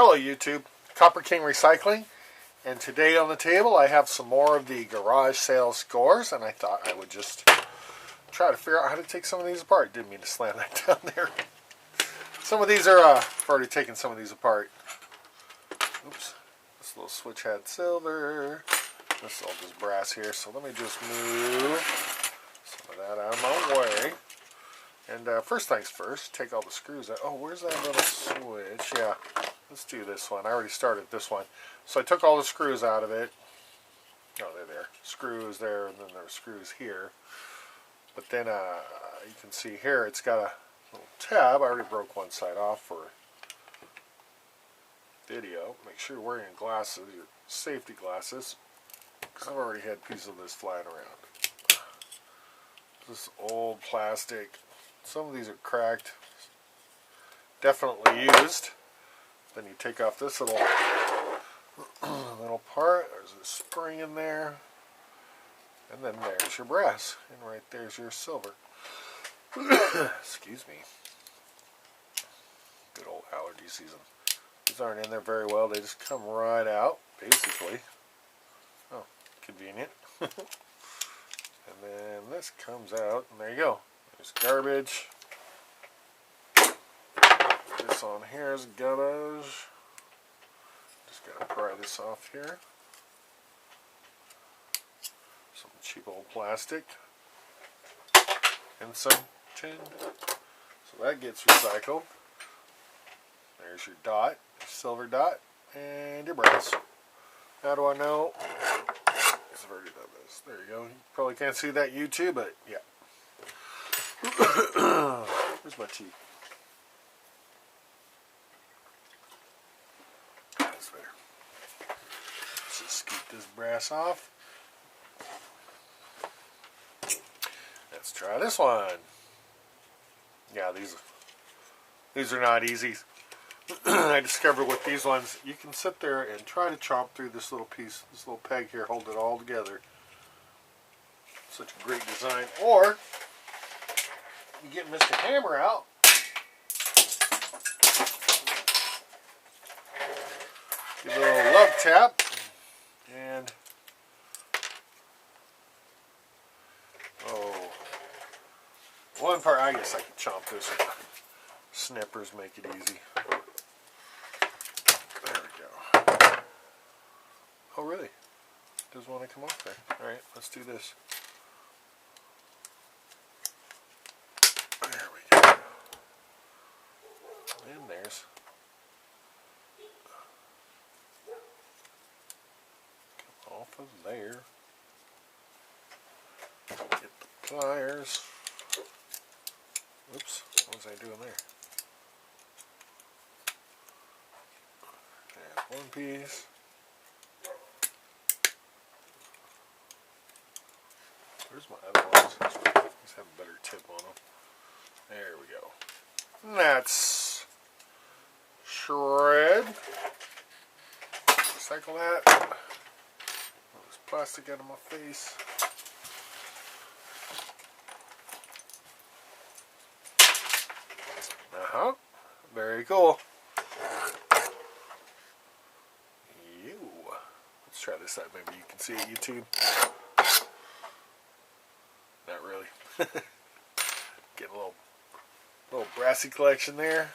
Hello YouTube, Copper King Recycling, and today on the table I have some more of the garage sale scores, and I thought I would just try to figure out how to take some of these apart. Didn't mean to slam that down there. Some of these are, I've already taken some of these apart. Oops, this little switch had silver. This is all just brass here, so let me just move some of that out of my way. And first things first, take all the screws out. Oh, where's that little switch? Yeah, let's do this one. I already started this one. So I took all the screws out of it. Oh, they're there. Screws there, and then there are screws here. But then you can see here it's got a little tab. I already broke one side off for video. Make sure you're wearing your glasses, your safety glasses, because I've already had pieces of this flying around. This is old plastic. Some of these are cracked, definitely used. Then you take off this little part. There's a spring in there, and then there's your brass, and right there's your silver. Excuse me. Good old allergy season. These aren't in there very well. They just come right out, basically. Oh, convenient. And then this comes out, and there you go. There's garbage. This on here is garbage. Just gotta pry this off here. Some cheap old plastic. And some tin. So that gets recycled. There's your dot, your silver dot, and your brass. How do I know? Because I've already done this. There you go. You probably can't see that YouTube, but yeah. Where's my tea? That's better. Let's just scoop this brass off. Let's try this one. Yeah, these are not easy. I discovered with these ones, you can sit there and try to chomp through this little piece, this little peg here, hold it all together. Such a great design. Or you get Mr. Hammer out. Give it a little love tap. And one part, I guess I could chomp this. Snippers make it easy. There we go. Oh really? Does want to come off there. Alright, let's do this. There we go. And there's. Come off of there. Get the pliers. Oops, what was I doing there? There's one piece. Where's my other ones? These have a better tip on them. There we go. And that's shred. Recycle that. All this plastic out of my face. Very cool. Let's try this out. Maybe you can see it, YouTube. Not really. Getting a little brassy collection there.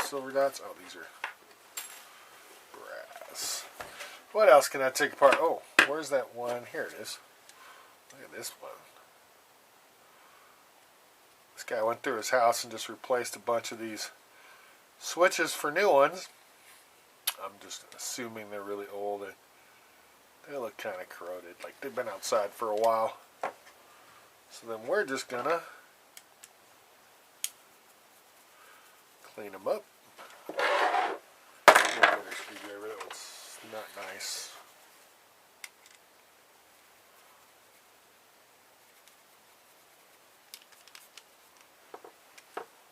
Silver dots. Oh, these are brass. What else can I take apart? Oh, where's that one? Here it is. Look at this one. This guy went through his house and just replaced a bunch of these switches for new ones. I'm just assuming they're really old and they look kind of corroded, like they've been outside for a while. So then we're just gonna clean them up. That one's not nice.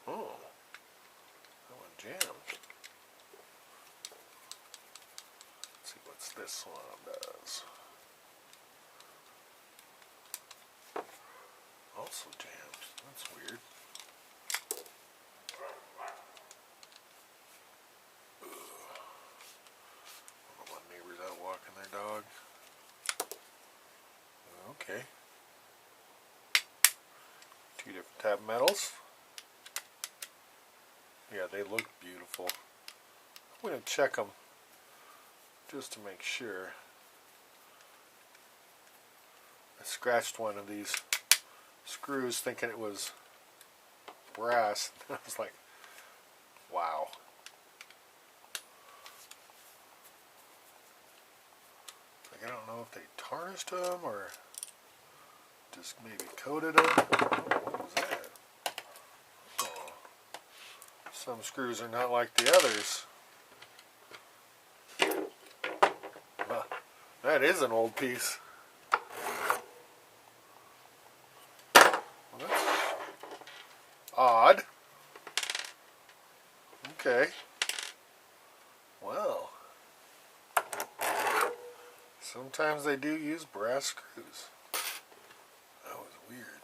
Oh, that one jammed. Let's see what this one does. Also jammed. That's weird. tab metals. Yeah, they look beautiful. I'm going to check them just to make sure. I scratched one of these screws thinking it was brass. I was like, wow. Like, I don't know if they tarnished them or just maybe coated them. What was that? Oh. Some screws are not like the others. Huh. That is an old piece. Well, that's odd. Okay. Well, sometimes they do use brass screws. That was weird.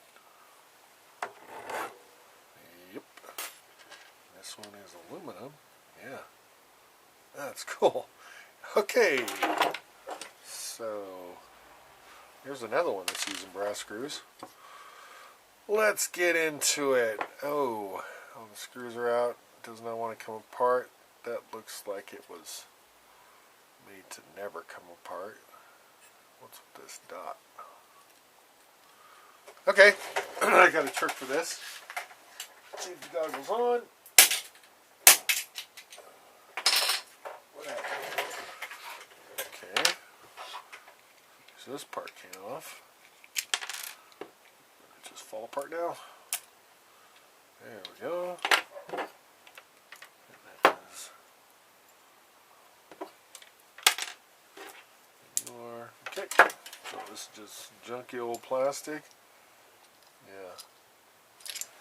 Yep. This one is aluminum. Yeah. That's cool. Okay. So, here's another one that's using brass screws. Let's get into it. Oh, all the screws are out. Does not want to come apart. That looks like it was made to never come apart. What's with this dot? Okay, I got a trick for this. Leave the goggles on. What happened? Okay. So this part came off. It just fall apart now. There we go. And that is your, okay. So this is just junky old plastic. Yeah.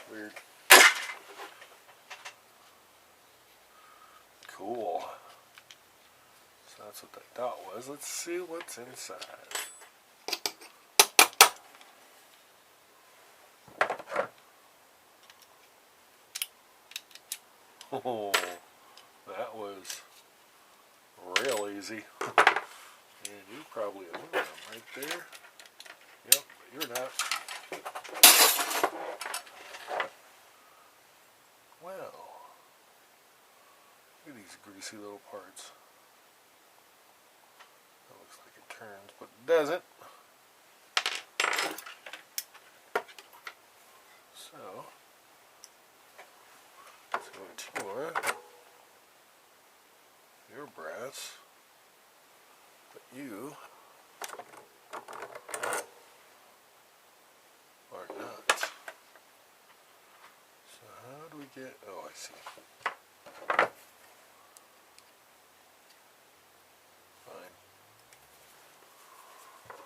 Weird. Cool. So that's what that dot was. Let's see what's inside. Oh, that was real easy. And you're probably aluminum right there. Yep, but you're not. Well, look at these greasy little parts. That looks like it turns, but it doesn't. So, let's go to your brass, but you are not. So how do we get, oh I see. Fine.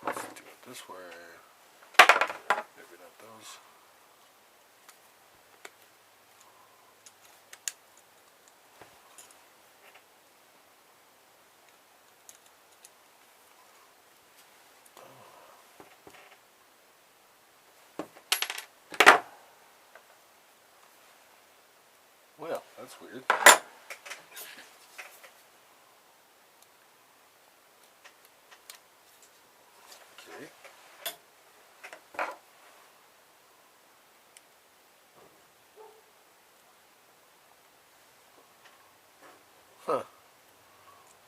Let's do it this way. Maybe not those. Well, that's weird. Okay. Huh.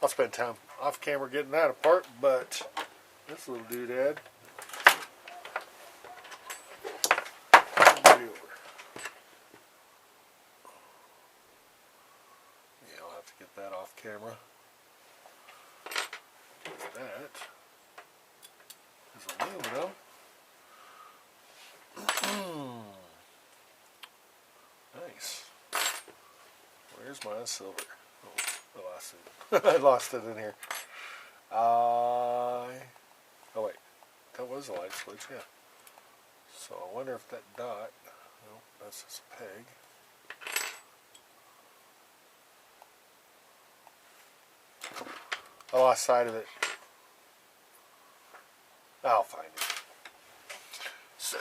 I'll spend time off camera getting that apart, but this little doodad. Yeah, I'll have to get that off camera. That is aluminum. Nice. Where's my silver? Oh, I lost it. I lost it in here. Oh wait, that was a light switch, yeah. So I wonder if that dot, no, that's just a peg. I lost sight of it. I'll find it. So,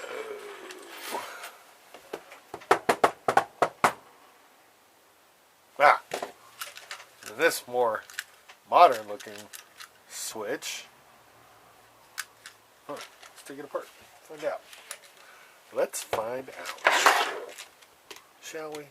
this more modern looking switch. Huh, let's take it apart, find out. Let's find out. Shall we?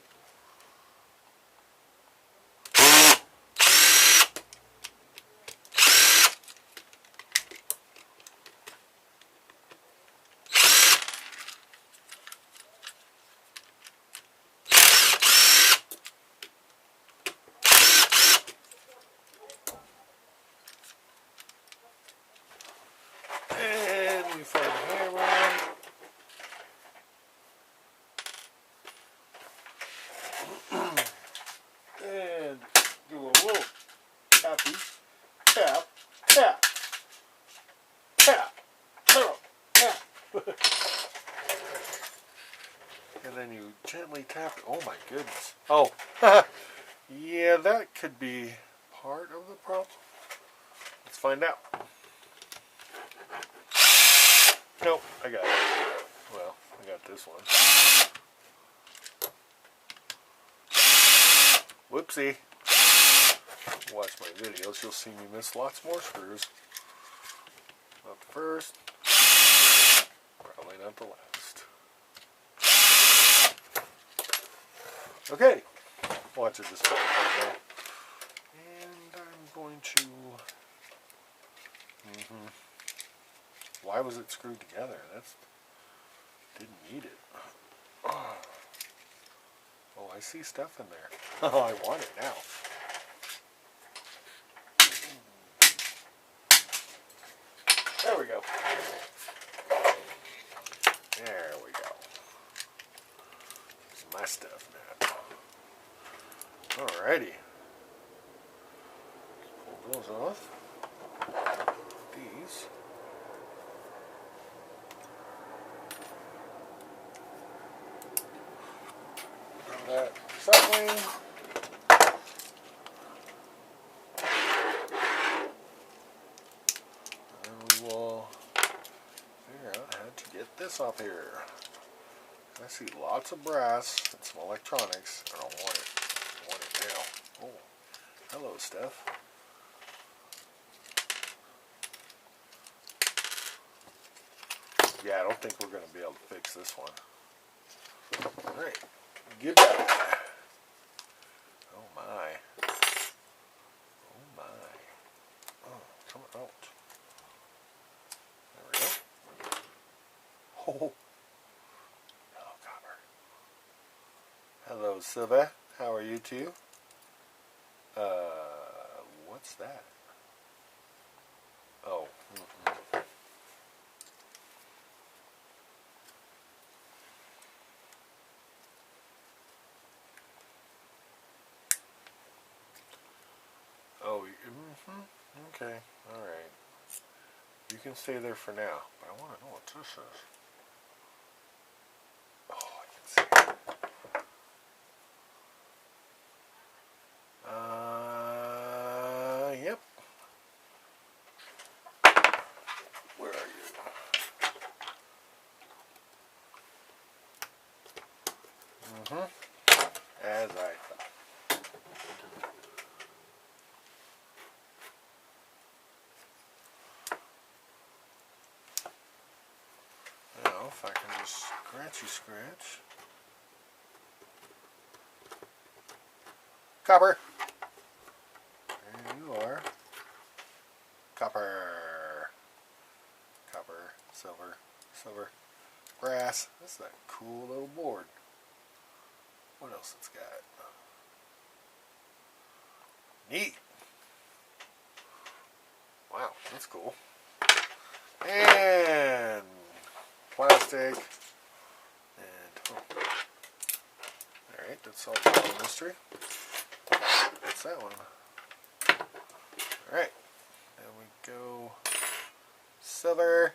And we find the hammer. And do a little tappy, tap, tap, tap, tap, tap. And then you gently tap it. Oh my goodness. Oh, yeah, that could be part of the problem. Let's find out. Nope, I got it. Well, I got this one. Whoopsie. Watch my videos, you'll see me miss lots more screws. Not the first, probably not the last. Okay, watch it this way right now. And I'm going to... Why was it screwed together? Didn't need it. Oh, I see stuff in there. Oh, I want it now. There we go. There we go. It's my stuff now. Alrighty. Pull those off. These. That recycling. And we will figure out how to get this off here. I see lots of brass and some electronics. I don't want it. I want it now. Oh, hello, Steph. Yeah, I don't think we're going to be able to fix this one. Alright, give that. Oh my. Oh my. Oh, come out. There we go. Oh. Hello, copper. Hello, Silva. How are you two? What's that? Oh. Oh, okay, alright. You can stay there for now, but I want to know what this is. Oh, I can see it. Yep. Where are you? As I thought. Now, if I can just scratch. Copper. There you are. Copper. Copper. Silver. Silver. Brass. That's that cool little board. What else it's got? Neat. Wow, that's cool. And plastic. And alright, that's all the mystery. What's that one? Alright. Then we go silver.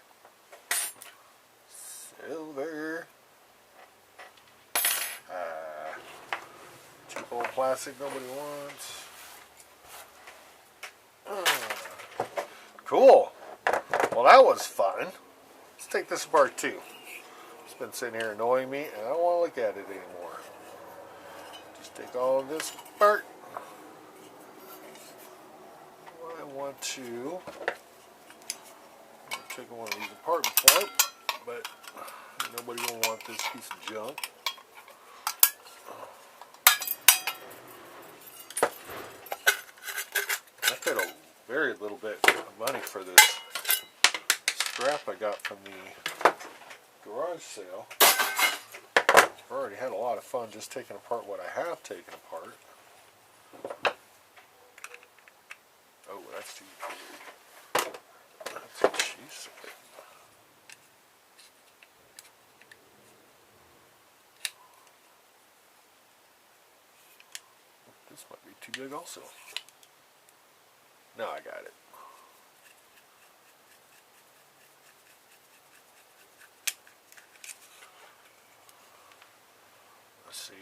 Silver. Cheap old plastic nobody wants. Cool. Well, that was fun. Let's take this apart too. It's been sitting here annoying me, and I don't want to look at it anymore. Just take all of this apart. I want to take one of these apart before, but Nobody gonna want this piece of junk. I paid a very little bit of money for this strap I got from the garage sale. I've already had a lot of fun just taking apart what I have taken apart. Oh, that's too big. That's a cheese. This might be too big also. No, I got it. Let's see.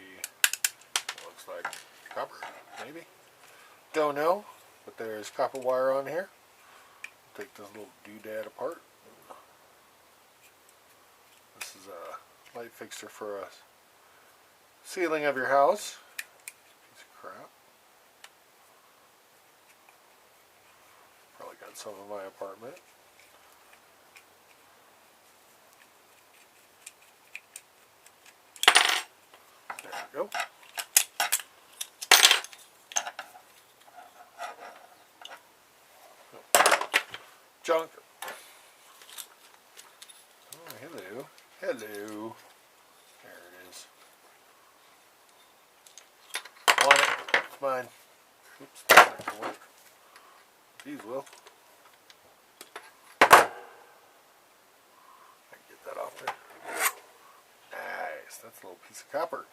Looks like copper, maybe. Don't know, but there's copper wire on here. Take this little doodad apart. This is a light fixture for a ceiling of your house. Piece of crap. Probably got some in my apartment. There we go. Junk. Oh, hello. Hello. There it is. Want it. It's mine. Oops, that's not going to work. These will. I can get that off there. Nice. That's a little piece of copper.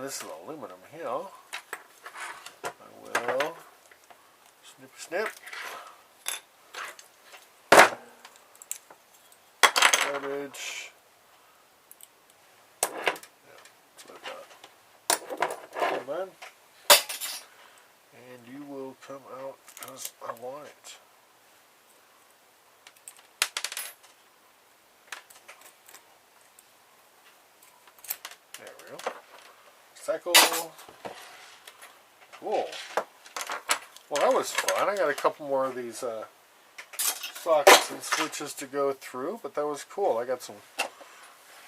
This is aluminum here. I will snip snip. Garbage. Yeah, that's what I got. Come on. And you will come out as I want it. There we go. Recycle. Cool. Well, that was fun. I got a couple more of these sockets and switches to go through, but that was cool. I got some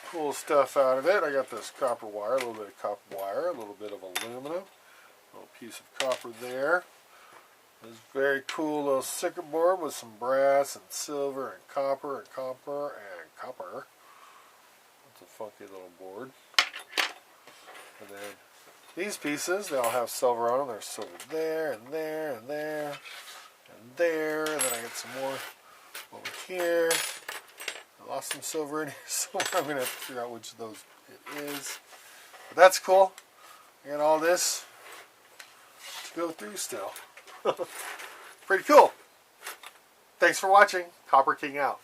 cool stuff out of it. I got this copper wire, a little bit of copper wire, a little bit of aluminum, a little piece of copper there. This very cool little circuit board with some brass and silver and copper and copper and copper. It's a funky little board. And then these pieces, they all have silver on them. There's silver there and there and there and there. And then I got some more over here. I lost some silver in here, so I'm going to have to figure out which of those it is. But that's cool. I got all this to go through still. Pretty cool. Thanks for watching. Copper King out.